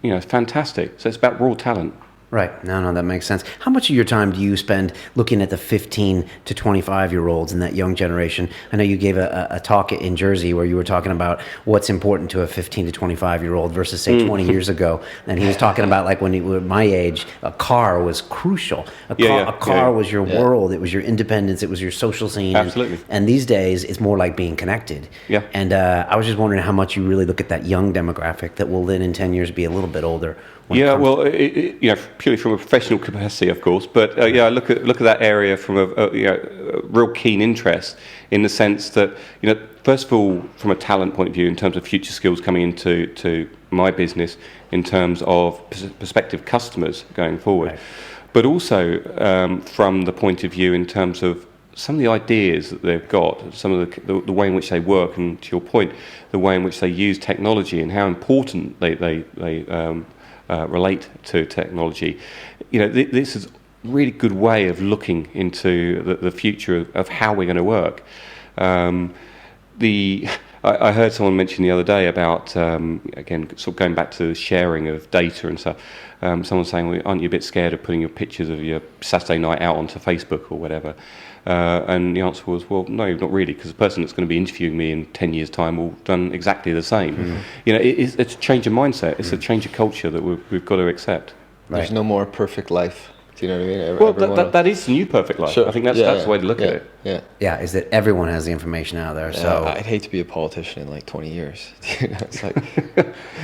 it's fantastic. So it's about raw talent. Right. No, that makes sense. How much of your time do you spend looking at the 15 to 25-year-olds in that young generation? I know you gave a talk in Jersey where you were talking about what's important to a 15 to 25-year-old versus, say, 20 years ago. And he was talking about, like, when you were my age, a car was crucial. A car was your world. It was your independence. It was your social scene. Absolutely. And these days, it's more like being connected. Yeah. And I was just wondering how much you really look at that young demographic that will then in 10 years be a little bit older. Yeah, well, purely from a professional capacity, of course, but I look at that area from a real keen interest, in the sense that, first of all, from a talent point of view, in terms of future skills coming into my business, in terms of prospective customers going forward, right. But also from the point of view in terms of some of the ideas that they've got, some of the way in which they work, and to your point, the way in which they use technology and how important they relate to technology. This is a really good way of looking into the future of how we're going to work. I heard someone mention the other day about, again, sort of going back to the sharing of data and stuff. Someone saying, well, aren't you a bit scared of putting your pictures of your Saturday night out onto Facebook or whatever? And the answer was, well, no, not really, because the person that's going to be interviewing me in 10 years' time will have done exactly the same. Mm-hmm. It's a change of mindset. It's a change of culture that we've got to accept. Right. There's no more perfect life. Do you know what I mean? Well, that is the new perfect life. Sure. I think that's the way to look at it. Yeah, is that everyone has the information out there. So I'd hate to be a politician in like 20 years. It's like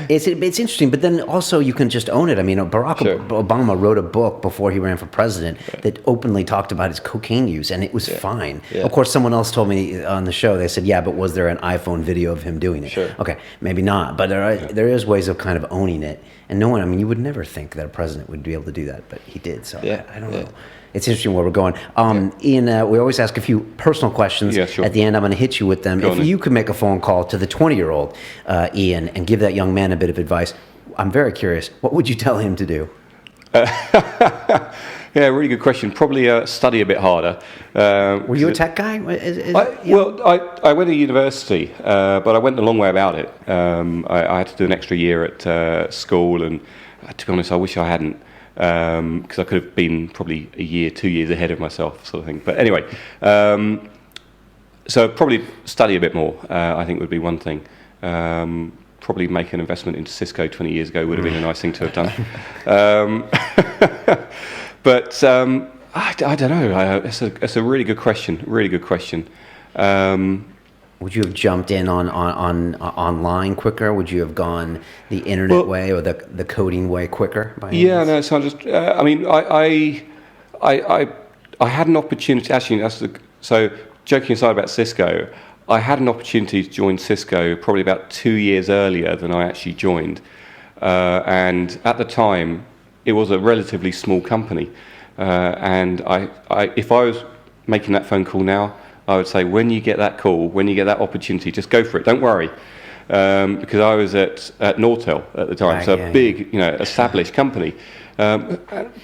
it's interesting, but then also you can just own it. I mean, Barack Obama wrote a book before he ran for president that openly talked about his cocaine use, and it was fine. Yeah. Of course, someone else told me on the show, they said, yeah, but was there an iPhone video of him doing it? Sure. Okay, maybe not, but there is ways of kind of owning it. And no one, you would never think that a president would be able to do that, but he did. So I don't know. It's interesting where we're going. Ian, we always ask a few personal questions. Yeah, sure. At the end, I'm going to hit you with them. If you could make a phone call to the 20-year-old Ian and give that young man a bit of advice, I'm very curious. What would you tell him to do? Yeah, really good question. Probably study a bit harder. Were you a tech guy? I went to university, but I went the long way about it. I had to do an extra year at school, and to be honest, I wish I hadn't, because I could have been probably a year, 2 years ahead of myself, sort of thing. But anyway, so probably study a bit more, I think would be one thing. Probably make an investment into Cisco 20 years ago would have been a nice thing to have done. But I don't know. It's a really good question. Really good question. Would you have jumped in on online quicker? Would you have gone the internet way or the coding way quicker? No. So I had an opportunity. Actually, so joking aside about Cisco, I had an opportunity to join Cisco probably about 2 years earlier than I actually joined, and at the time, it was a relatively small company, and if I was making that phone call now, I would say, when you get that call, when you get that opportunity, just go for it. Don't worry, because I was at Nortel at the time, a big, established company.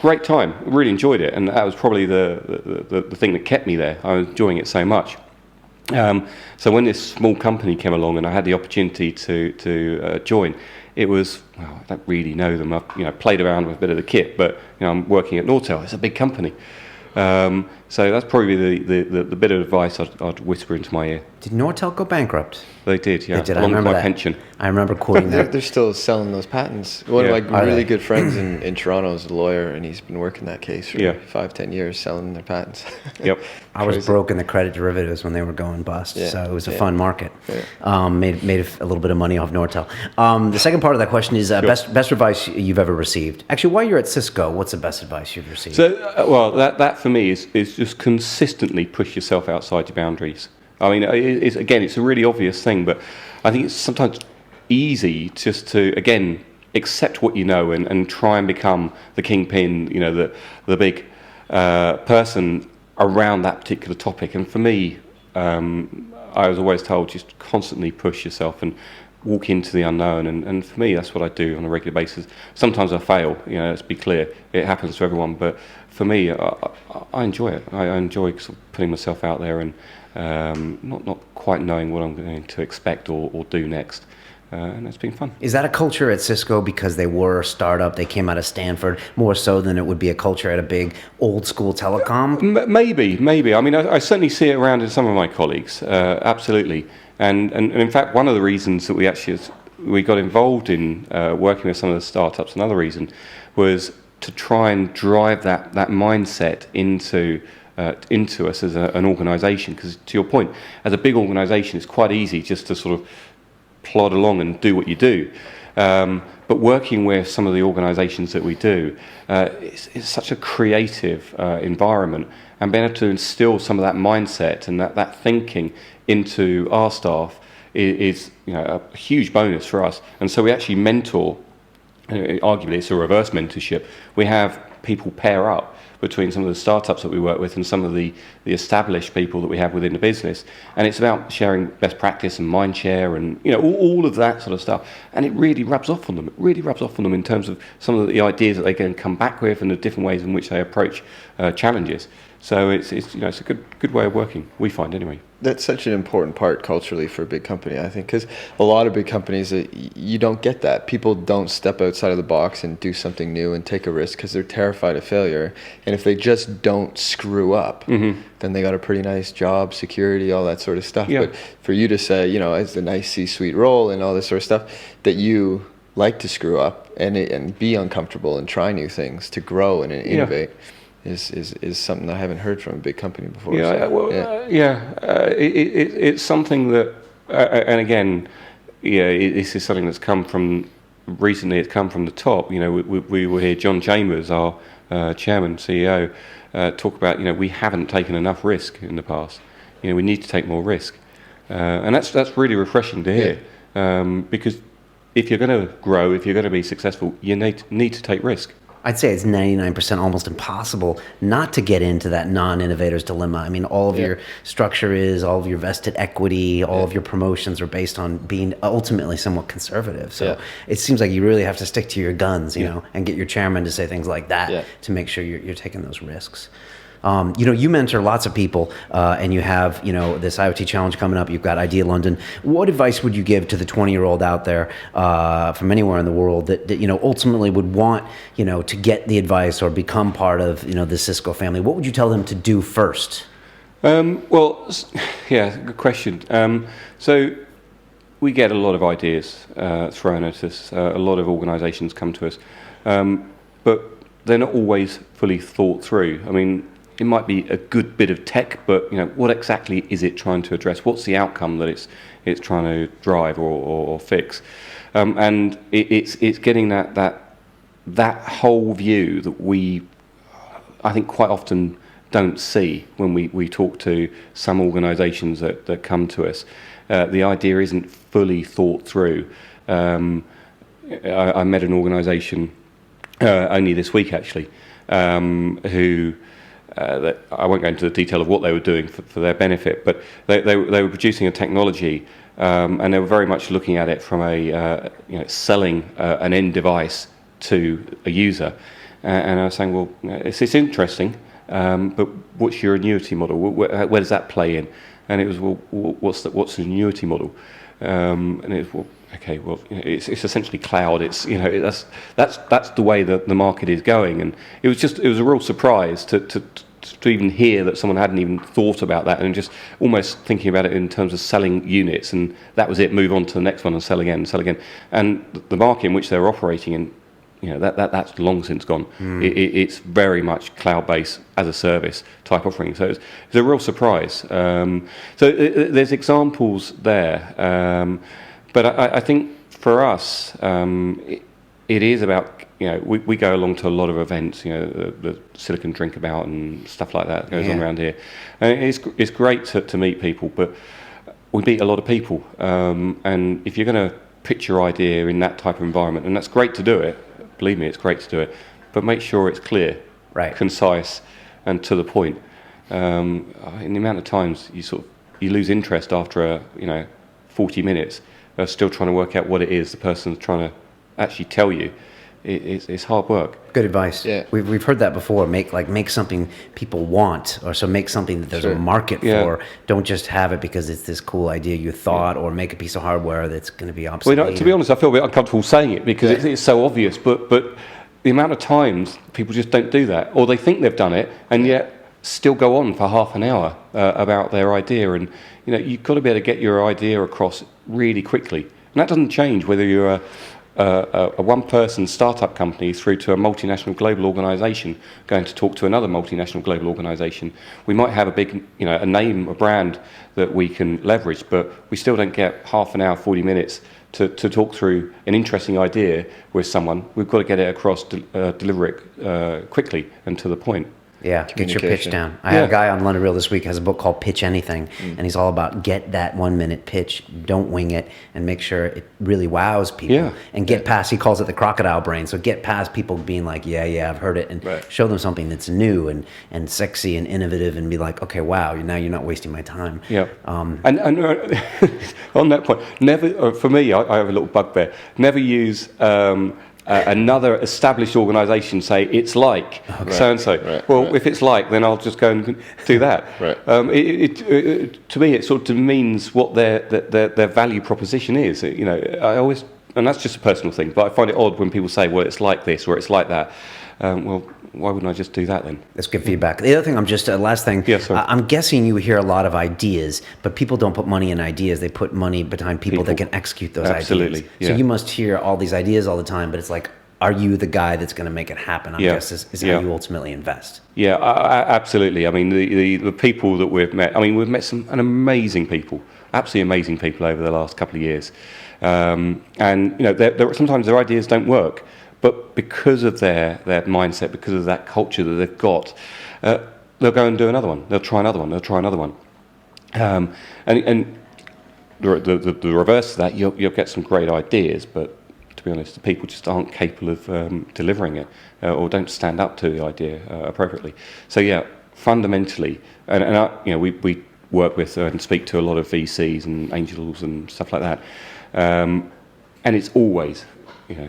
Great time, really enjoyed it, and that was probably the thing that kept me there. I was enjoying it so much. So when this small company came along and I had the opportunity to join, it was, I don't really know them. I've played around with a bit of the kit, but I'm working at Nortel. It's a big company. So that's probably the bit of advice I'd whisper into my ear. Did Nortel go bankrupt? They did, yeah. They did. Along with my that. pension. I remember quoting that. They're still selling those patents. One of my really good friends in Toronto is a lawyer, and he's been working that case for 5-10 years, selling their patents. Yep. I was broke in the credit derivatives when they were going bust, so it was a fun market. Yeah. Made a little bit of money off Nortel. The second part of that question is best advice you've ever received. Actually, while you're at Cisco, what's the best advice you've received? So, that for me is just consistently push yourself outside your boundaries. I mean, it's a really obvious thing, but I think it's sometimes easy just to, again, accept what you know and try and become the kingpin, the big person around that particular topic. And for me, I was always told just constantly push yourself and walk into the unknown. And for me, that's what I do on a regular basis. Sometimes I fail, let's be clear. It happens to everyone. But for me, I enjoy it. I enjoy sort of putting myself out there and not quite knowing what I'm going to expect or do next. And it's been fun. Is that a culture at Cisco because they were a startup, they came out of Stanford, more so than it would be a culture at a big old school telecom? Maybe. I mean, I certainly see it around in some of my colleagues, absolutely. And in fact, one of the reasons that we got involved in working with some of the startups, another reason, was to try and drive that mindset into us as an organisation. Because to your point, as a big organisation, it's quite easy just to sort of plod along and do what you do. But working with some of the organisations that we do, it's such a creative environment, and being able to instill some of that mindset and that thinking into our staff is a huge bonus for us. And so we actually mentor, arguably it's a reverse mentorship. We have people pair up between some of the startups that we work with and some of the established people that we have within the business. And it's about sharing best practice and mind share and all of that sort of stuff. And it really rubs off on them. It really rubs off on them in terms of some of the ideas that they can come back with and the different ways in which they approach challenges. So it's a good way of working, we find anyway. That's such an important part culturally for a big company, I think, because a lot of big companies, you don't get that. People don't step outside of the box and do something new and take a risk because they're terrified of failure. And if they just don't screw up, then they got a pretty nice job, security, all that sort of stuff. Yeah. But for you to say, it's a nice C-suite role and all this sort of stuff, that you like to screw up and be uncomfortable and try new things to grow and innovate. Is something I haven't heard from a big company before. It's something that, and again, this is something that's come from recently. It's come from the top. We will hear John Chambers, our chairman, CEO, talk about we haven't taken enough risk in the past. We need to take more risk, and that's really refreshing to hear. Because if you're going to grow, if you're going to be successful, you need to take risk. I'd say it's 99% almost impossible not to get into that non-innovator's dilemma. I mean, all of your structure all of your vested equity, all of your promotions are based on being ultimately somewhat conservative. So it seems like you really have to stick to your guns, and get your chairman to say things like that to make sure you're taking those risks. You mentor lots of people, and you have, this IoT challenge coming up. You've got Idea London. What advice would you give to the 20-year-old out there from anywhere in the world that ultimately would want, to get the advice or become part of, the Cisco family? What would you tell them to do first? Good question. So we get a lot of ideas thrown at us. A lot of organisations come to us, but they're not always fully thought through. I mean, it might be a good bit of tech, but what exactly is it trying to address? What's the outcome that it's trying to drive or fix? And it's getting that whole view that we, I think, quite often don't see when we talk to some organisations that come to us. The idea isn't fully thought through. I met an organisation only this week actually, who. That I won't go into the detail of what they were doing for their benefit, but they were producing a technology, and they were very much looking at it from a selling an end device to a user. And I was saying, well, it's interesting, but what's your annuity model? Where does that play in? And it was, well, what's the annuity model? And it was, well, okay, well, it's essentially cloud. It's that's the way that the market is going, and it was a real surprise to to even hear that someone hadn't even thought about that, and just almost thinking about it in terms of selling units, and that was it, move on to the next one and sell again. And the market in which they're operating in, that's long since gone. It's very much cloud-based as a service type offering. So it's a real surprise. There's examples there. But I think for us, it is about, we go along to a lot of events, the Silicon Drinkabout and stuff like that goes on around here. And it's great to meet people, but we meet a lot of people. And if you're going to pitch your idea in that type of environment, and that's great to do it, believe me, it's great to do it, but make sure it's clear, concise, and to the point. In the amount of times you lose interest after 40 minutes of still trying to work out what it is the person's trying to actually tell you. It's hard work. Good advice. Yeah. We've heard that before. Make something people want, or so make something that there's a market for. Don't just have it because it's this cool idea you thought, or make a piece of hardware that's going to be obsolete. Well, to be honest, I feel a bit uncomfortable saying it because it's so obvious. But the amount of times people just don't do that, or they think they've done it, and yet still go on for half an hour about their idea. And you've got to be able to get your idea across really quickly, and that doesn't change whether you're a one-person startup company through to a multinational global organisation going to talk to another multinational global organisation. We might have a big, a name, a brand that we can leverage, but we still don't get half an hour, 40 minutes to talk through an interesting idea with someone. We've got to get it across, deliver it quickly and to the point. Yeah, get your pitch down. I had a guy on London Real this week has a book called Pitch Anything, and he's all about get that 1 minute pitch, don't wing it, and make sure it really wows people. And get past, he calls it the crocodile brain, so get past people being like, I've heard it, and show them something that's new and sexy and innovative, and be like, okay, wow, now you're not wasting my time. And on that point, never, for me, I have a little bugbear, never use another established organisation say it's like so and so. If it's like, then I'll just go and do that. To me, it sort of demeans what their value proposition is. I always, and that's just a personal thing, but I find it odd when people say, well, it's like this or it's like that. Why wouldn't I just do that then? That's good feedback. The other thing, last thing, I'm guessing you hear a lot of ideas, but people don't put money in ideas. They put money behind people that can execute those ideas. So you must hear all these ideas all the time, but it's like, are you the guy that's going to make it happen? I guess is how you ultimately invest. Absolutely. I mean, the people that we've met, we've met an amazing people, absolutely amazing people over the last couple of years. And, sometimes their ideas don't work. But because of their mindset, because of that culture that they've got, they'll go and do another one. They'll try another one. They'll try another one. And the reverse of that, you'll get some great ideas, but to be honest, the people just aren't capable of delivering it or don't stand up to the idea appropriately. So fundamentally, we work with and speak to a lot of VCs and angels and stuff like that, and it's always.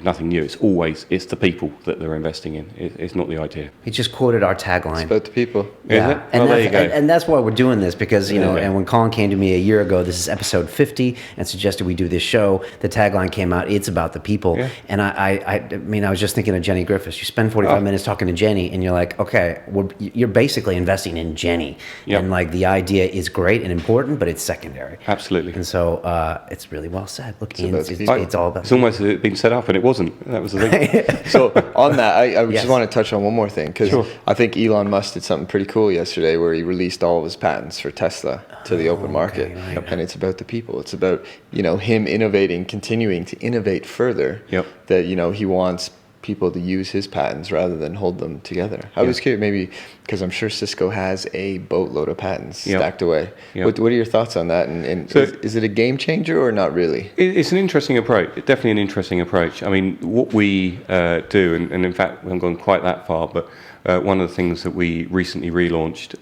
Nothing new. It's the people that they're investing in. It's not the idea. He just quoted our tagline. It's about the people. Yeah, and that's why we're doing this because and when Colin came to me a year ago, this is episode 50, and suggested we do this show. The tagline came out. It's about the people. And I was just thinking of Jenny Griffiths. You spend 45 minutes talking to Jenny, and you're like, okay, you're basically investing in Jenny, and like the idea is great and important, but it's secondary. Absolutely. And so it's really well said. Look, it's all about. It's almost been set up. And it wasn't. That was the thing. So on that, I just want to touch on one more thing because I think Elon Musk did something pretty cool yesterday where he released all of his patents for Tesla to the open market, and it's about the people. It's about him innovating, continuing to innovate further. That he wants people to use his patents rather than hold them together. I was curious, maybe because I'm sure Cisco has a boatload of patents stacked away. What are your thoughts on that? And so, is it a game changer or not really? It's an interesting approach. Definitely an interesting approach. I mean, what we do, and in fact, we haven't gone quite that far, but one of the things that we recently relaunched,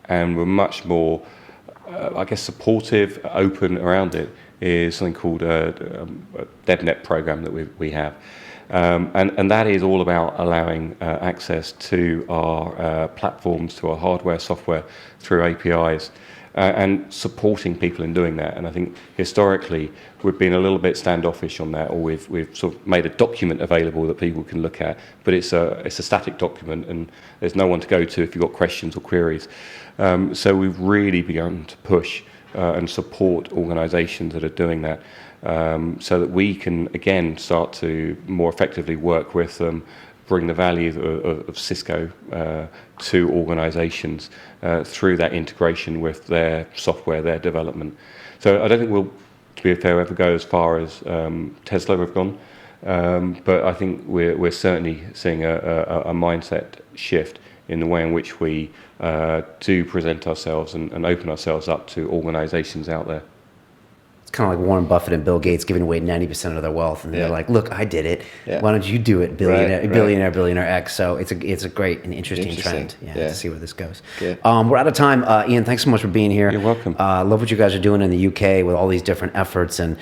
and we're much more, supportive, open around it, is something called a DevNet program that we have. And that is all about allowing access to our platforms, to our hardware, software through APIs. And supporting people in doing that. And I think historically we've been a little bit standoffish on that, or we've sort of made a document available that people can look at, but it's a static document and there's no one to go to if you've got questions or queries. So we've really begun to push and support organisations that are doing that, so that we can again start to more effectively work with them, bring the value of Cisco to organisations through that integration with their software, their development. So I don't think we'll, to be fair, ever go as far as Tesla have gone, but I think we're certainly seeing a mindset shift in the way in which we do present ourselves and open ourselves up to organisations out there. It's kind of like Warren Buffett and Bill Gates giving away 90% of their wealth, and they're like, "Look, I did it. Why don't you do it, billionaire X?" So it's a great and interesting trend. To see where this goes. We're out of time. Ian, thanks so much for being here. You're welcome. Love what you guys are doing in the UK with all these different efforts, and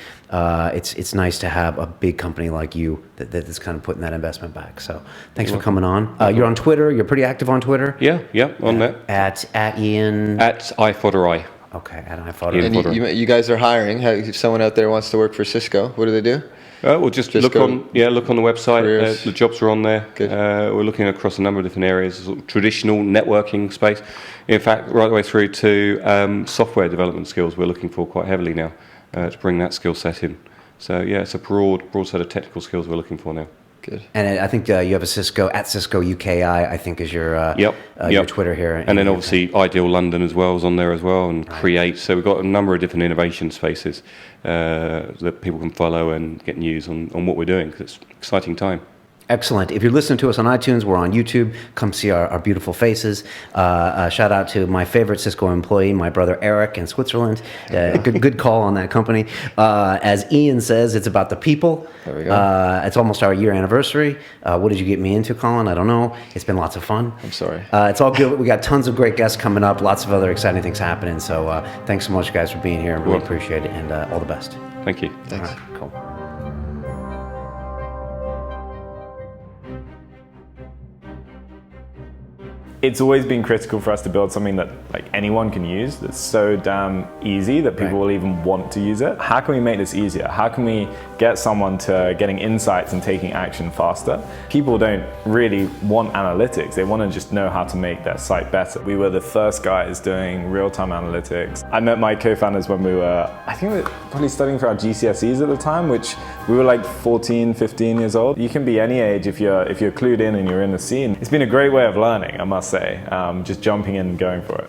it's nice to have a big company like you that's kind of putting that investment back. So thanks for coming on. You're on Twitter. You're pretty active on Twitter. Yeah, on that. At Ian. At iFodder. Okay, at iFodder. And you guys are hiring. If someone out there wants to work for Cisco, what do they do? Well, just look on the website. The jobs are on there. Good. We're looking across a number of different areas, sort of traditional networking space. In fact, right the way through to software development skills, we're looking for quite heavily now to bring that skill set in. So it's a broad set of technical skills we're looking for now. Good. And I think you have a Cisco at Cisco UK I think is your your Twitter here. And then obviously Ideal London as well is on there as well, and Create. So we've got a number of different innovation spaces that people can follow and get news on what we're doing, because it's an exciting time. Excellent. If you're listening to us on iTunes, we're on YouTube. Come see our beautiful faces. Shout out to my favorite Cisco employee, my brother Eric in Switzerland. Good call on that company. As Ian says, it's about the people. There we go. It's almost our year anniversary. What did you get me into, Colin? I don't know. It's been lots of fun. I'm sorry. It's all good. We got tons of great guests coming up. Lots of other exciting things happening. So thanks so much, guys, for being here. Really appreciate it, and all the best. Thank you. Thanks. All right, cool. It's always been critical for us to build something that like anyone can use, that's so damn easy that people will even want to use it. How can we make this easier? How can we get someone to getting insights and taking action faster? People don't really want analytics. They want to just know how to make their site better. We were the first guys doing real-time analytics. I met my co-founders when we were, I think we were probably studying for our GCSEs at the time, which we were like 14, 15 years old. You can be any age if you're clued in and you're in the scene. It's been a great way of learning, I must say, just jumping in and going for it.